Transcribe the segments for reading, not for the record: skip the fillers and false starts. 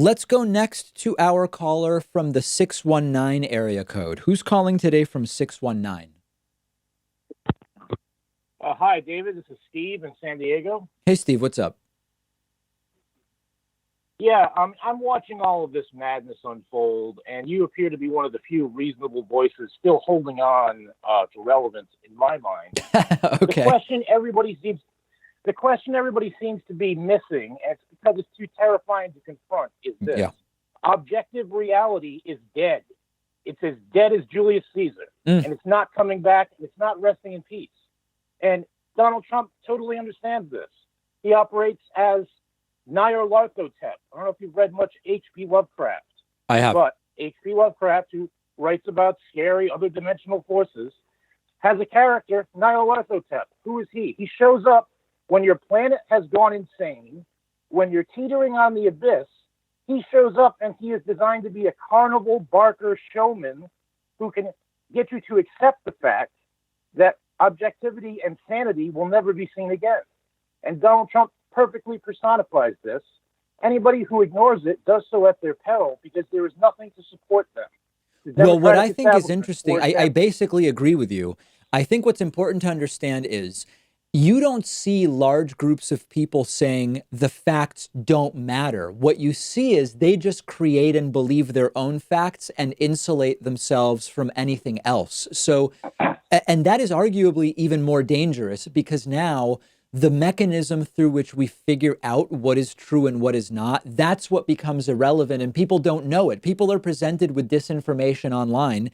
Let's go next to our caller from the 619 area code. Who's calling today from 619? Hi, David. This is Steve in San Diego. Hey, Steve, what's up? Yeah, I'm watching all of this madness unfold, and you appear to be one of the few reasonable voices still holding on to relevance in my mind. The Okay. question everybody seems the question everybody seems to be missing, and it's because it's too terrifying to confront, is this: Yeah. objective reality is dead. It's as dead as Julius Caesar, Mm. and it's not coming back. And it's not resting in peace. And Donald Trump totally understands this. He operates as Nyarlathotep. I don't know if you've read much H.P. Lovecraft, I have. but H.P. Lovecraft, who writes about scary other dimensional forces, has a character, Nyarlathotep. Who is he? He shows up when your planet has gone insane, when you're teetering on the abyss. He shows up and he is designed to be a carnival barker showman who can get you to accept the fact that objectivity and sanity will never be seen again. And Donald Trump perfectly personifies this. Anybody who ignores it does so at their peril because there is nothing to support them. Well, what I think is interesting, I basically agree with you. I think what's important to understand is you don't see large groups of people saying the facts don't matter. What you see is they just create and believe their own facts and insulate themselves from anything else. So, and that is arguably even more dangerous because now the mechanism through which we figure out what is true and what is not, that's what becomes irrelevant, and people don't know it. People are presented with disinformation online,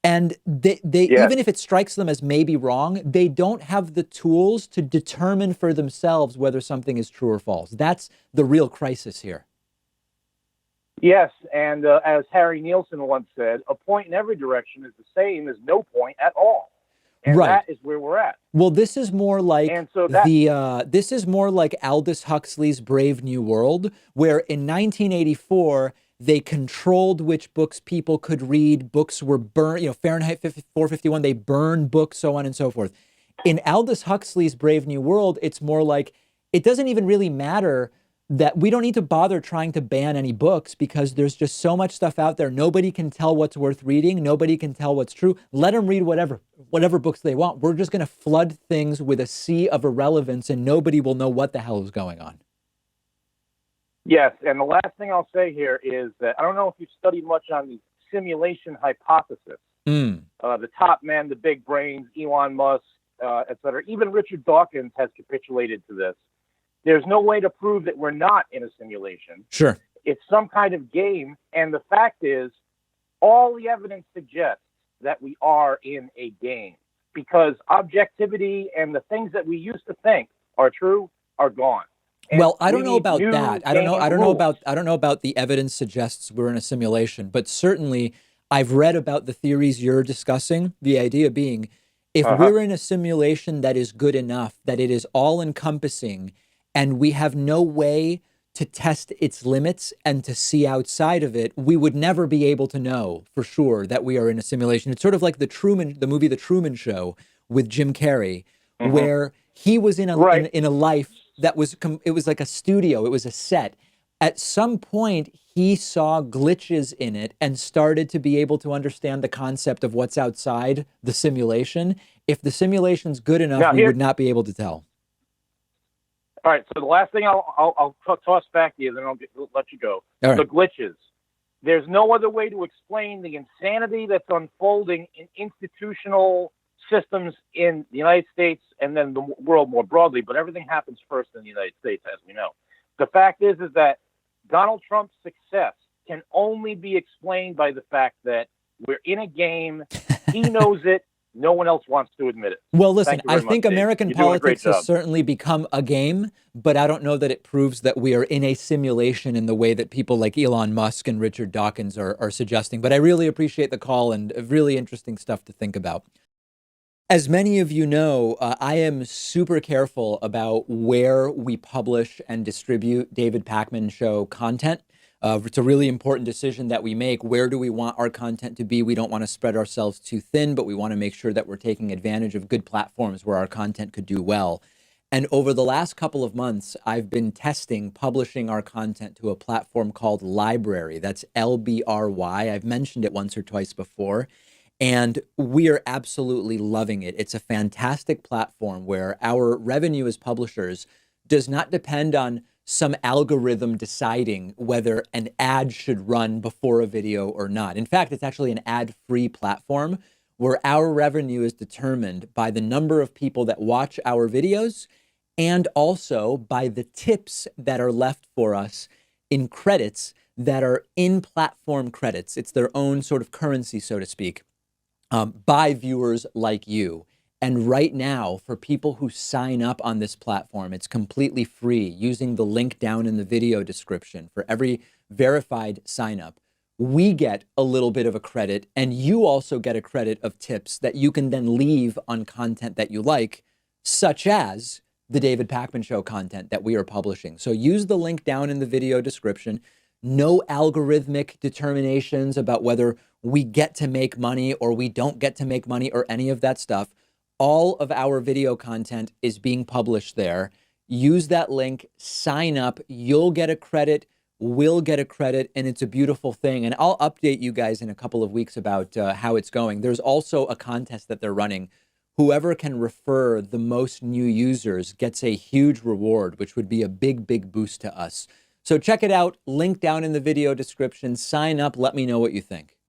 and they Yes. even if it strikes them as maybe wrong, they don't have the tools to determine for themselves whether something is true or false. That's the real crisis here. Yes, and as Harry Nielsen once said, a point in every direction is the same as no point at all. And Right. that is where we're at. Well, this is more like And so that, this is more like Aldous Huxley's Brave New World, where in 1984 they controlled which books people could read. Books were burned, Fahrenheit 451, they burned books, so on and so forth. In Aldous Huxley's Brave New World, it's more like it doesn't even really matter that we don't need to bother trying to ban any books because there's just so much stuff out there. Nobody can tell what's worth reading. Nobody can tell what's true. Let them read whatever books they want. We're just going to flood things with a sea of irrelevance and nobody will know what the hell is going on. yes, and the last thing I'll say here is that I don't know if you've studied much on the simulation hypothesis. The top men, the big brains, Elon Musk, et cetera, even Richard Dawkins has capitulated to this. There's no way to prove that we're not in a simulation. Sure. It's some kind of game. And the fact is, all the evidence suggests that we are in a game because objectivity and the things that we used to think are true are gone. And well, I don't we know need about new that. I game rules. don't know about the evidence suggests we're in a simulation, but certainly I've read about the theories you're discussing, the idea being if Uh-huh. we're in a simulation that is good enough, that it is all encompassing, and we have no way to test its limits and to see outside of it, we would never be able to know for sure that we are in a simulation. It's sort of like the movie The Truman Show with Jim Carrey, Mhm. where he was in Right. a life that was it was like a studio, it was a set. At some point, he saw glitches in it and started to be able to understand the concept of what's outside the simulation. If the simulation's good enough, Now, we would here, not be able to tell. all right. So the last thing I'll toss back to you, then let you go. All right. The glitches. There's no other way to explain the insanity that's unfolding in institutional systems in the United States and then the world more broadly. But everything happens first in the United States, as we know. The fact is that Donald Trump's success can only be explained by the fact that we're in a game. He knows it. No one else wants to admit it. Well, listen, Thank you I very much, think Dave. American You're doing a great politics has job. certainly become a game, but I don't know that it proves that we are in a simulation in the way that people like Elon Musk and Richard Dawkins are suggesting. But I really appreciate the call and really interesting stuff to think about. As many of you know, I am super careful about where we publish and distribute David Pakman Show content. It's a really important decision that we make. Where do we want our content to be? We don't want to spread ourselves too thin, but we want to make sure that we're taking advantage of good platforms where our content could do well. And over the last couple of months, I've been testing publishing our content to a platform called Library. That's LBRY. I've mentioned it once or twice before. And we are absolutely loving it. It's a fantastic platform where our revenue as publishers does not depend on some algorithm deciding whether an ad should run before a video or not. In fact, it's actually an ad-free platform where our revenue is determined by the number of people that watch our videos and also by the tips that are left for us in credits that are in platform credits. It's their own sort of currency, so to speak, by viewers like you. And right now, for people who sign up on this platform, it's completely free using the link down in the video description. For every verified sign up, we get a little bit of a credit, and you also get a credit of tips that you can then leave on content that you like, such as the David Pakman Show content that we are publishing. So use the link down in the video description. No algorithmic determinations about whether we get to make money or we don't get to make money or any of that stuff. All of our video content is being published there. Use that link, sign up, you'll get a credit, we'll get a credit, and it's a beautiful thing. And I'll update you guys in a couple of weeks about how it's going. There's also a contest that they're running. Whoever can refer the most new users gets a huge reward, which would be a big, big boost to us. So check it out, link down in the video description, sign up, let me know what you think.